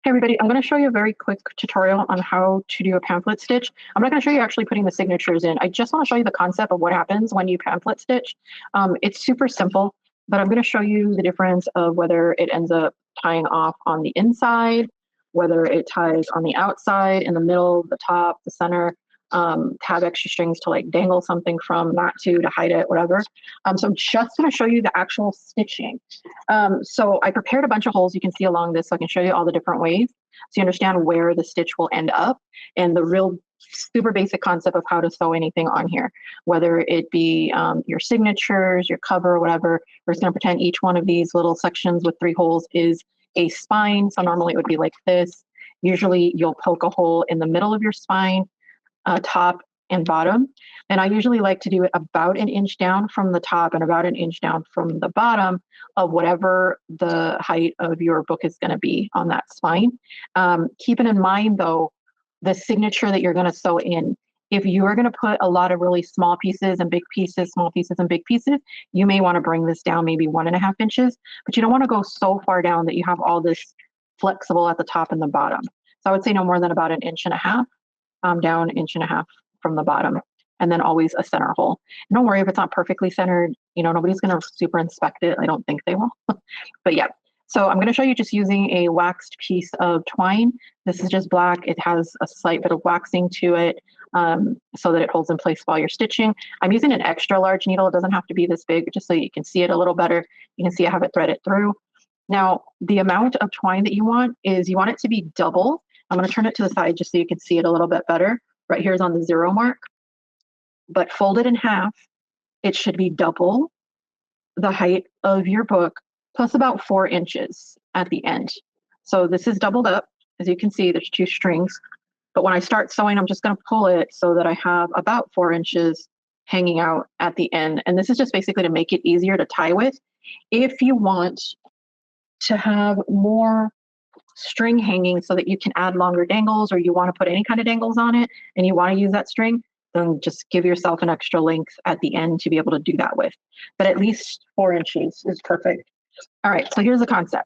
Hey everybody, I'm going to show you a very quick tutorial on how to do a pamphlet stitch. I'm not going to show you actually putting the signatures in. I just want to show you the concept of what happens when you pamphlet stitch. It's super simple, but I'm going to show you the difference of whether it ends up tying off on the inside, whether it ties on the outside, in the middle, the top, the center, have extra strings to like dangle something from, not to hide it, whatever. So I'm just going to show you the actual stitching. So I prepared a bunch of holes you can see along this so I can show you all the different ways so you understand where the stitch will end up and the real super basic concept of how to sew anything on here, whether it be your signatures, your cover, whatever. We're just going to pretend each one of these little sections with 3 holes is a spine. So normally it would be like this. Usually you'll poke a hole in the middle of your spine, top and bottom. And I usually like to do it about an inch down from the top and about an inch down from the bottom of whatever the height of your book is going to be on that spine. Keeping in mind, though, the signature that you're going to sew in. If you are going to put a lot of really small pieces and big pieces, small pieces and big pieces, you may want to bring this down maybe 1.5 inches, but you don't want to go so far down that you have all this flexible at the top and the bottom. So I would say no more than about 1.5 inches, down 1.5 inches from the bottom, and then always a center hole. And don't worry if it's not perfectly centered, nobody's going to super inspect it. I don't think they will, but yeah. So I'm going to show you just using a waxed piece of twine. This is just black. It has a slight bit of waxing to it so that it holds in place while you're stitching. I'm using an extra large needle. It doesn't have to be this big, just so you can see it a little better. You can see I have it threaded through. Now, the amount of twine that you want is you want it to be double. I'm going to turn it to the side just so you can see it a little bit better. Right here is on the 0 mark, but folded in half, it should be double the height of your book plus about 4 inches at the end. So this is doubled up. As you can see, there's 2 strings, but when I start sewing, I'm just going to pull it so that I have about 4 inches hanging out at the end. And this is just basically to make it easier to tie with. If you want to have more string hanging so that you can add longer dangles, or you want to put any kind of dangles on it and you want to use that string, then just give yourself an extra length at the end to be able to do that with. But at least 4 inches is perfect. All right, so here's the concept.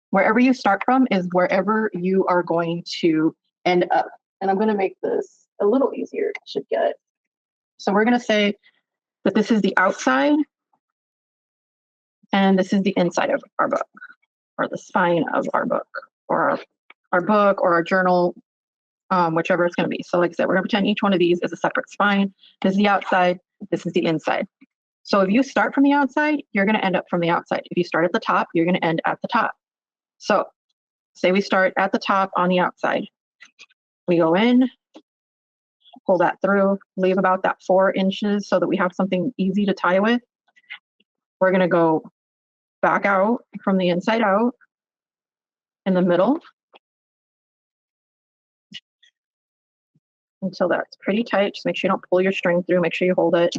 Wherever you start from is wherever you are going to end up. And I'm going to make this a little easier to get. So we're going to say that this is the outside and this is the inside of our book, or the spine of our book, or our book, or our journal, whichever it's going to be. So like I said, we're going to pretend each one of these is a separate spine. This is the outside, this is the inside. So if you start from the outside, you're going to end up from the outside. If you start at the top, you're going to end at the top. So say we start at the top on the outside. We go in, pull that through, leave about that 4 inches so that we have something easy to tie with. We're going to go back out from the inside out in the middle until that's pretty tight. Just make sure you don't pull your string through. Make sure you hold it.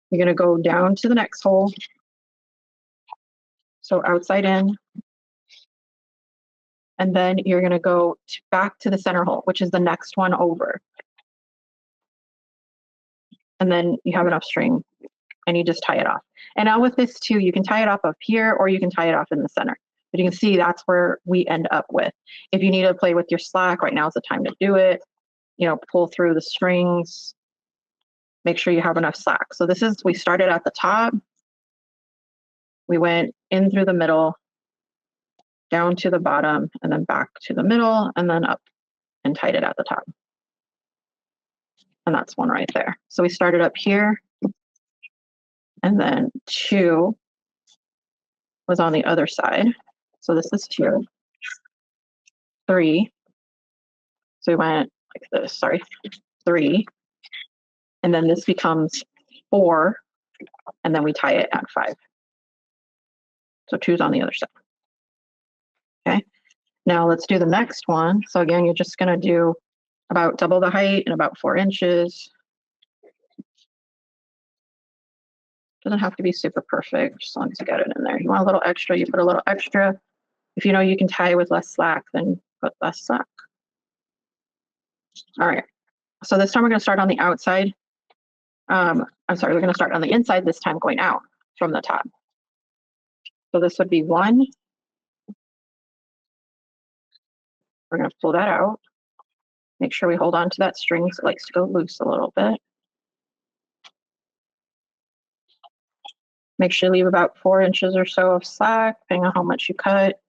You're going to go down to the next hole. So outside in. And then you're going to go back to the center hole, which is the next one over. And then you have enough string and you just tie it off. And now with this too, you can tie it off up here or you can tie it off in the center. But you can see that's where we end up with. If you need to play with your slack, right now is the time to do it. Pull through the strings. Make sure you have enough slack. So this is, we started at the top. We went in through the middle, down to the bottom, and then back to the middle, and then up and tied it at the top. And that's one right there. So we started up here, and then 2 was on the other side. So this is 2, 3. So we went like this, 3. And then this becomes 4, and then we tie it at 5. So 2's on the other side. Okay, now let's do the next one. So again, you're just going to do about double the height and about 4 inches. Doesn't have to be super perfect, as long as you got it in there. You want a little extra, you put a little extra. If you know you can tie with less slack, then put less slack. All right, so this time we're going to start on the outside. I'm sorry, we're going to start on the inside this time, going out from the top. So this would be 1, We're going to pull that out. Make sure we hold on to that string so it likes to go loose a little bit. Make sure you leave about 4 inches or so of slack, depending on how much you cut.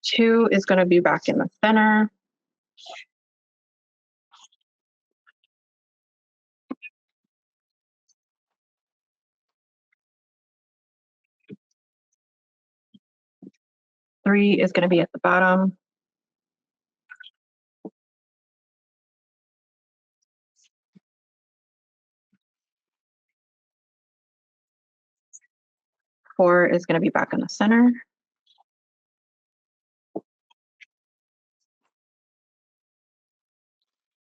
2 is going to be back in the center. 3 is going to be at the bottom. 4 is going to be back in the center.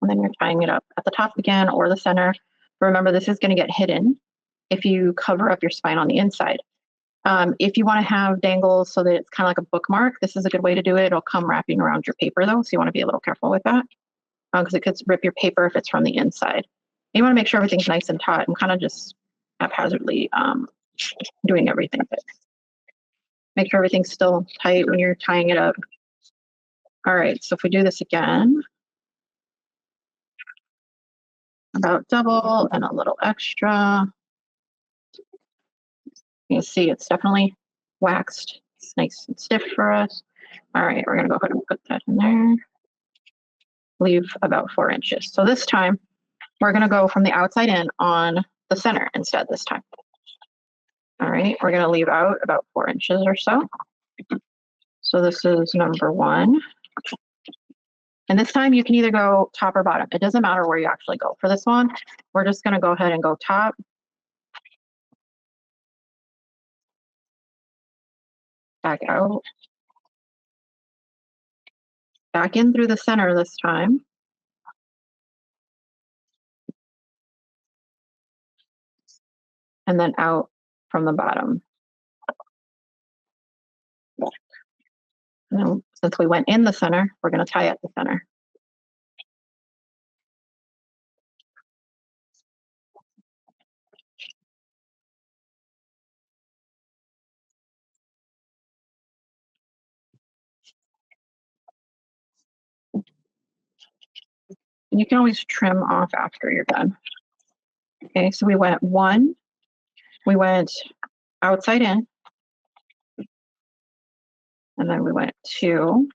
And then you're tying it up at the top again or the center. Remember, this is going to get hidden if you cover up your spine on the inside. If you want to have dangles so that it's kind of like a bookmark, this is a good way to do it. It'll come wrapping around your paper though, so you want to be a little careful with that because it could rip your paper if it's from the inside. And you want to make sure everything's nice and taut. I'm kind of just haphazardly doing everything. But make sure everything's still tight when you're tying it up. All right, so if we do this again, about double and a little extra. You can see it's definitely waxed. It's nice and stiff for us. All right, we're gonna go ahead and put that in there. Leave about 4 inches. So this time, we're gonna go from the outside in on the center instead this time. All right, we're gonna leave out about 4 inches or so. So this is number 1. And this time you can either go top or bottom. It doesn't matter where you actually go for this one. We're just gonna go ahead and go top. Back out. Back in through the center this time. And then out from the bottom. Now, since we went in the center, we're going to tie at the center. And you can always trim off after you're done. Okay, so we went 1, we went outside in, and then we went 2,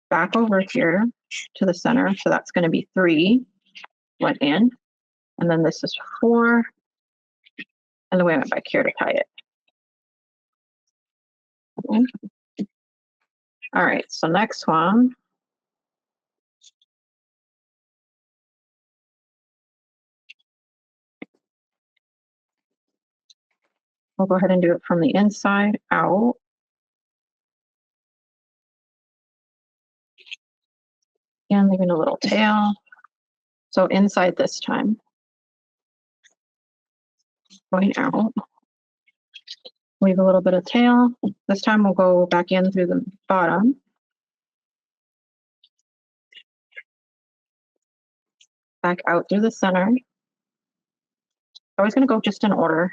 back over here to the center. So that's going to be 3, went in, and then this is 4, and then we went back here to tie it. Okay. All right, so next one. We'll go ahead and do it from the inside out. And leaving a little tail. So inside this time. Going out. Leave a little bit of tail. This time we'll go back in through the bottom. Back out through the center. Always going to go just in order.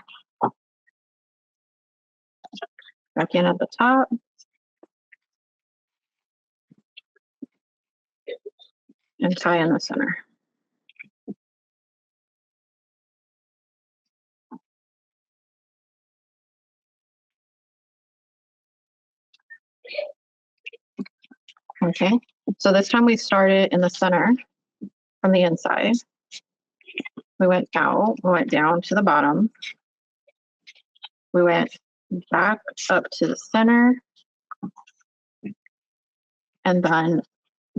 Back in at the top. And tie in the center. Okay, so this time we started in the center from the inside. We went out, we went down to the bottom. We went back up to the center. And then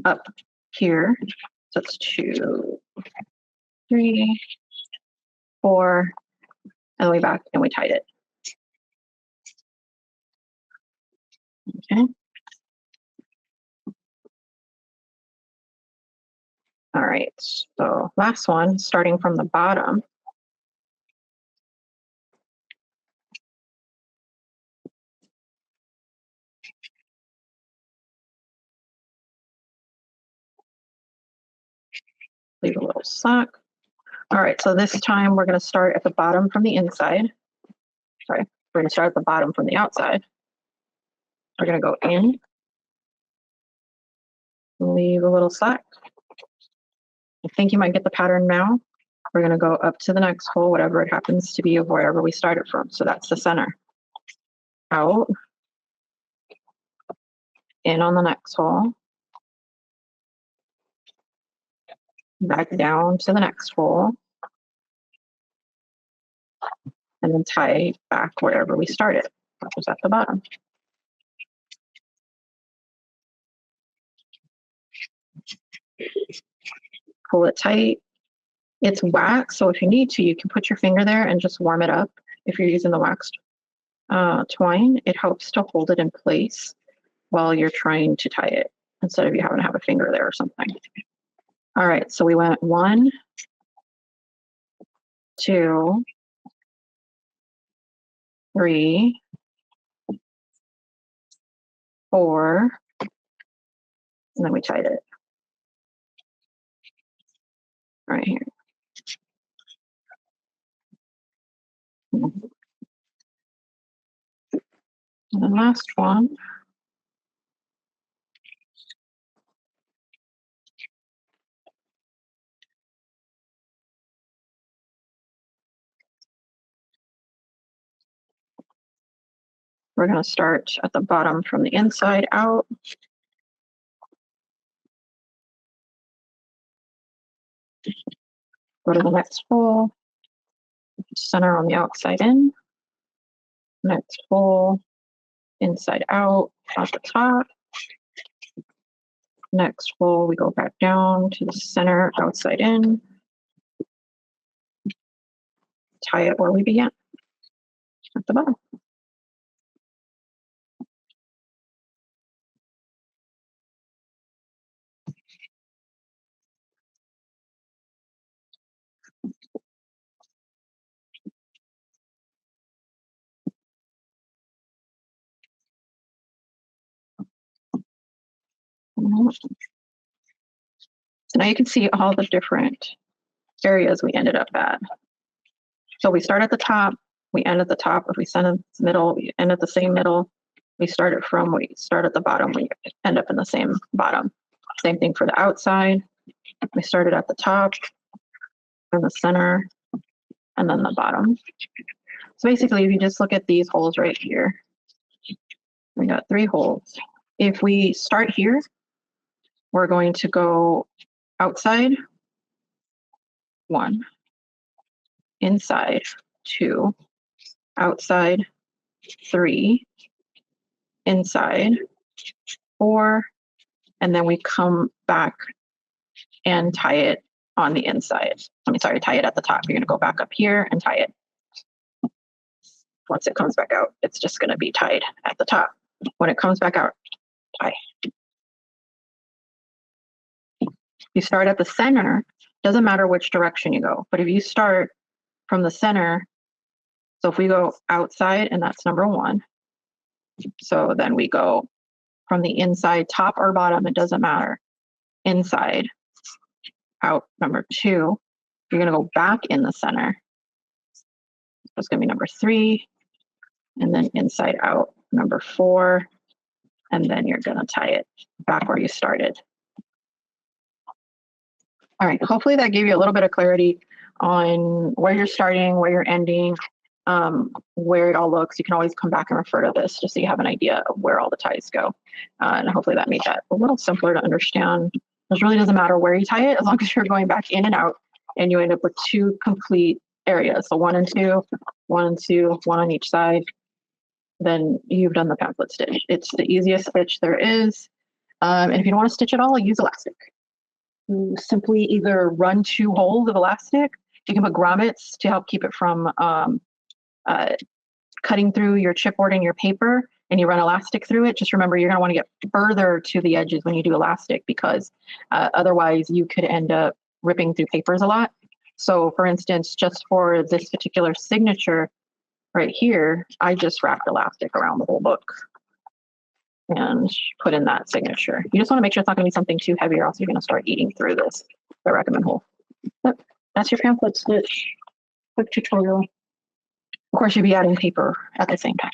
up here. So it's 2, 3, 4, and we back and we tied it. Okay. All right, so last one, starting from the bottom. Leave a little slack. All right, so this time we're going to start at the bottom from the inside. Sorry, we're going to start at the bottom from the outside. We're going to go in leave a little slack. I think you might get the pattern now. We're going to go up to the next hole, whatever it happens to be of wherever we started from. So that's the center. Out, in on the next hole, back down to the next hole, and then tie back wherever we started, which was at the bottom. Pull it tight. It's wax, so if you need to, you can put your finger there and just warm it up. If you're using the waxed twine, it helps to hold it in place while you're trying to tie it, instead of you having to have a finger there or something. All right, so we went 1, 2, 3, 4, and then we tied it right here. And the last one. We're going to start at the bottom from the inside out. Go to the next hole, center on the outside in. Next hole, inside out at the top. Next hole, we go back down to the center, outside in. Tie it where we began, at the bottom. So now you can see all the different areas we ended up at. So we start at the top, we end at the top. If we send in the middle, we end at the same middle. We start at the bottom, we end up in the same bottom. Same thing for the outside. We started at the top, in the center, and then the bottom. So basically, if you just look at these holes right here, we got 3 holes. If we start here, we're going to go outside, 1, inside, 2, outside, 3, inside, 4, and then we come back and tie it on the inside. Tie it at the top. You're going to go back up here and tie it. Once it comes back out, it's just going to be tied at the top. When it comes back out, tie. You start at the center, doesn't matter which direction you go, but if you start from the center, so if we go outside, and that's number 1, so then we go from the inside, top or bottom, it doesn't matter, inside, out, number 2, you're going to go back in the center. It's going to be number 3, and then inside out, number 4, and then you're going to tie it back where you started. All right, hopefully that gave you a little bit of clarity on where you're starting, where you're ending, where it all looks. You can always come back and refer to this just so you have an idea of where all the ties go. And hopefully that made that a little simpler to understand. It really doesn't matter where you tie it, as long as you're going back in and out, and you end up with 2 complete areas. So 1 and 2, 1 and 2, 1 on each side. Then you've done the pamphlet stitch. It's the easiest stitch there is. And if you don't want to stitch at all, use elastic. You simply either run 2 holes of elastic. You can put grommets to help keep it from cutting through your chipboard and your paper, and you run elastic through it. Just remember, you're going to want to get further to the edges when you do elastic, because otherwise you could end up ripping through papers a lot. So for instance, just for this particular signature right here, I just wrapped elastic around the whole book and put in that signature. You just want to make sure it's not going to be something too heavy, or else you're going to start eating through this. I recommend whole. But that's your pamphlet stitch. Quick tutorial. Of course, you'd be adding paper at the same time.